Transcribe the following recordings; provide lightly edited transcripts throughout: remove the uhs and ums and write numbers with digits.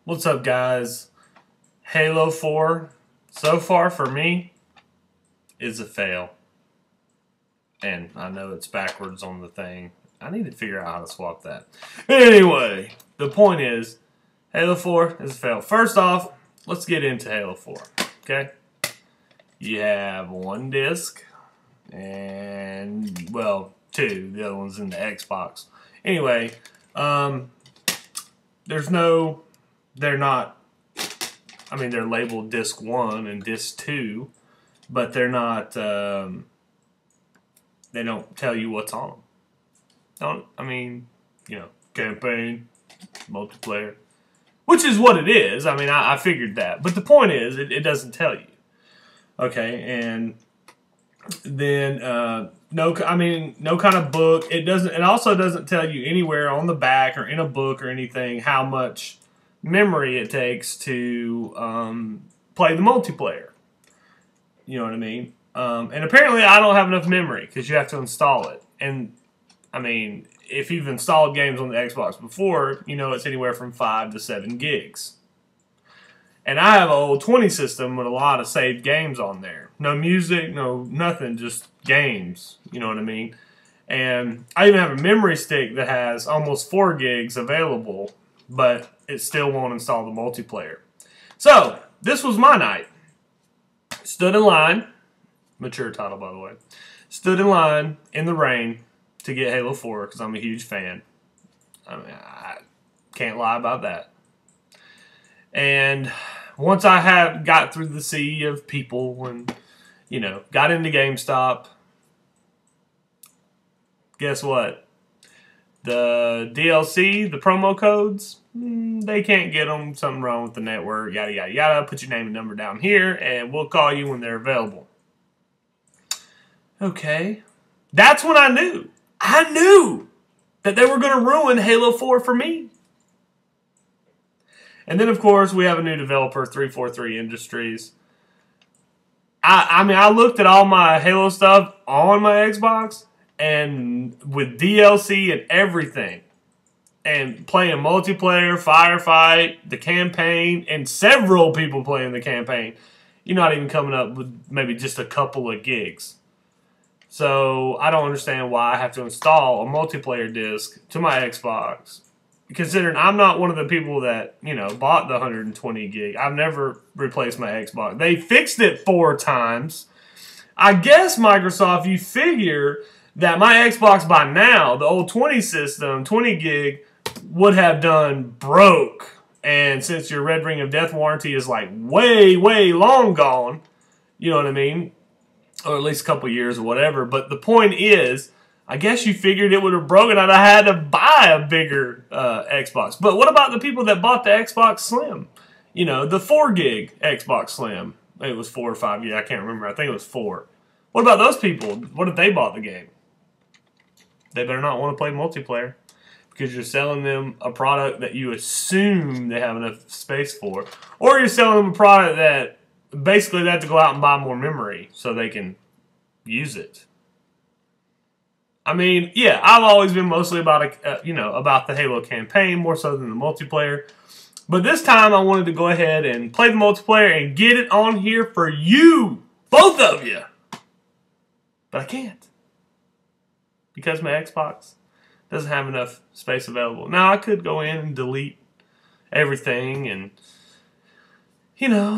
What's up, guys? Halo 4, so far for me, is a fail. And I know it's backwards on the thing. I need to figure out how to swap that. Anyway, the point is, Halo 4 is a fail. First off, let's get into Halo 4, okay? You have one disc, and, well, two. The other one's in the Xbox. Anyway, they're not, I mean, they're labeled disc 1 and disc 2, but they're not, they don't tell you what's on them. Campaign, multiplayer, which is what it is. I mean, I figured that. But the point is, it doesn't tell you. Okay, and then, no kind of book. It also doesn't tell you anywhere on the back or in a book or anything how much memory it takes to play the multiplayer. You know what I mean? And apparently I don't have enough memory because you have to install it. And I mean, if you've installed games on the Xbox before, you know it's anywhere from 5 to 7 gigs. And I have an old 20 system with a lot of saved games on there. No music, no nothing, just games. You know what I mean? And I even have a memory stick that has almost 4 gigs available, but it still won't install the multiplayer. So, this was my night. Stood in line, mature title by the way, stood in line in the rain to get Halo 4 because I'm a huge fan. I mean, I can't lie about that. And once I got through the sea of people and, got into GameStop, guess what? The DLC, the promo codes, they can't get them. Something wrong with the network, yada, yada, yada. Put your name and number down here, and we'll call you when they're available. Okay. That's when I knew. I knew that they were going to ruin Halo 4 for me. And then, of course, we have a new developer, 343 Industries. I looked at all my Halo stuff on my Xbox, and with DLC and everything, and playing multiplayer, firefight, the campaign, and several people playing the campaign, you're not even coming up with maybe just a couple of gigs. So I don't understand why I have to install a multiplayer disc to my Xbox, considering I'm not one of the people that, bought the 120 gig. I've never replaced my Xbox. They fixed it 4 times. I guess, Microsoft, you figure that my Xbox by now, the old 20 system, 20 gig, would have done broke. And since your Red Ring of Death warranty is like way, way long gone, you know what I mean? Or at least a couple years or whatever. But the point is, I guess you figured it would have broken and I had to buy a bigger Xbox. But what about the people that bought the Xbox Slim? The 4 gig Xbox Slim. It was 4 or 5 gig. I can't remember. I think it was 4. What about those people? What if they bought the game? They better not want to play multiplayer because you're selling them a product that you assume they have enough space for. Or you're selling them a product that basically they have to go out and buy more memory so they can use it. I mean, yeah, I've always been mostly about about the Halo campaign more so than the multiplayer. But this time I wanted to go ahead and play the multiplayer and get it on here for you, both of you. But I can't because my Xbox doesn't have enough space available. Now I could go in and delete everything and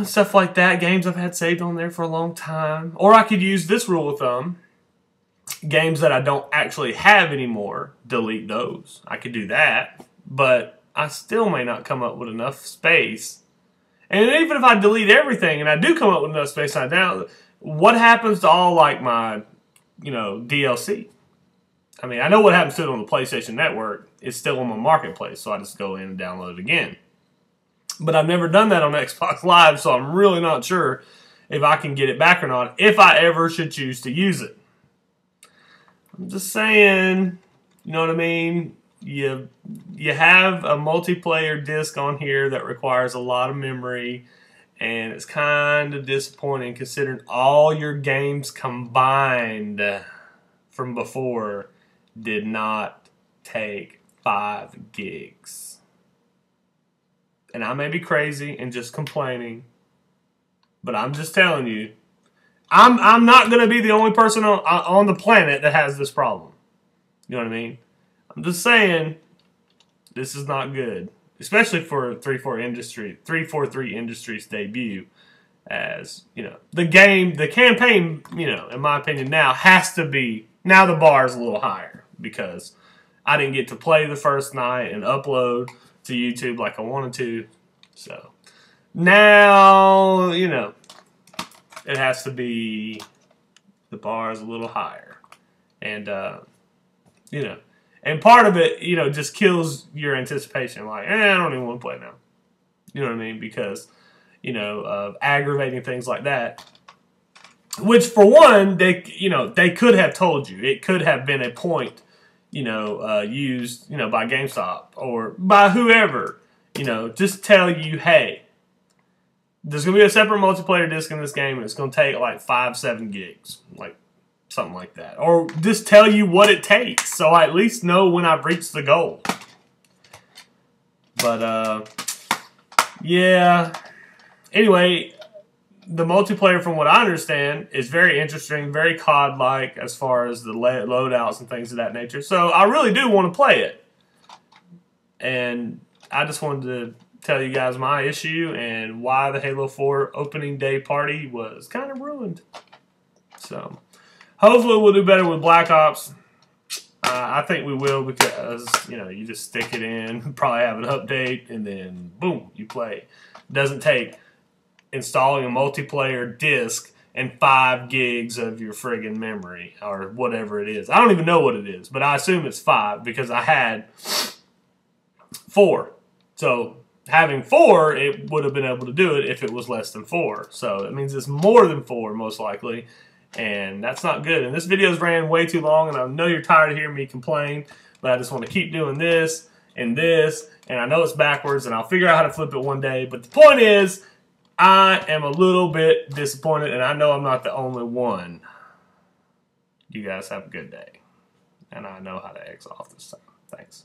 stuff like that. Games I've had saved on there for a long time, or I could use this rule of thumb. Games that I don't actually have anymore, delete those. I could do that, but I still may not come up with enough space. And even if I delete everything and I do come up with enough space, what happens to all like my, DLC? I mean, I know what happens to it on the PlayStation Network. It's still on my marketplace, so I just go in and download it again. But I've never done that on Xbox Live, so I'm really not sure if I can get it back or not, if I ever should choose to use it. I'm just saying, you know what I mean? You have a multiplayer disc on here that requires a lot of memory, and it's kind of disappointing considering all your games combined from before did not take 5 gigs. and I may be crazy and just complaining, but I'm just telling you, I'm not going to be the only person on the planet that has this problem. You know what I mean? I'm just saying this is not good, especially for 343 Industries debut. As you know, the campaign, you know, in my opinion, now has to be, now the bar is a little higher because I didn't get to play the first night and upload to YouTube like I wanted to. So now, you know, it has to be, the bar is a little higher. And, you know, and part of it, you know, just kills your anticipation. Like, I don't even want to play now. You know what I mean? Because, you know, of aggravating things like that. Which, for one, they could have told you. It could have been a point, you know, used, you know, by GameStop or by whoever, you know, just tell you, hey, there's going to be a separate multiplayer disc in this game, and it's going to take like 5-7 gigs, like something like that. Or just tell you what it takes, so I at least know when I've reached the goal. But, yeah. Anyway, the multiplayer, from what I understand, is very interesting, very COD-like as far as the loadouts and things of that nature. So I really do want to play it. And I just wanted to tell you guys my issue and why the Halo 4 opening day party was kind of ruined. So hopefully we'll do better with Black Ops. I think we will, because, you know, you just stick it in, probably have an update, and then boom, you play. It doesn't take installing a multiplayer disc and 5 gigs of your friggin' memory or whatever it is. I don't even know what it is, but I assume it's 5 because I had 4. So having 4, it would have been able to do it if it was less than 4. So that means it's more than 4 most likely, and that's not good. And this video's ran way too long, and I know you're tired of hearing me complain, but I just want to keep doing this, and I know it's backwards, and I'll figure out how to flip it one day. But the point is, I am a little bit disappointed, and I know I'm not the only one. You guys have a good day. And I know how to X off this time. Thanks.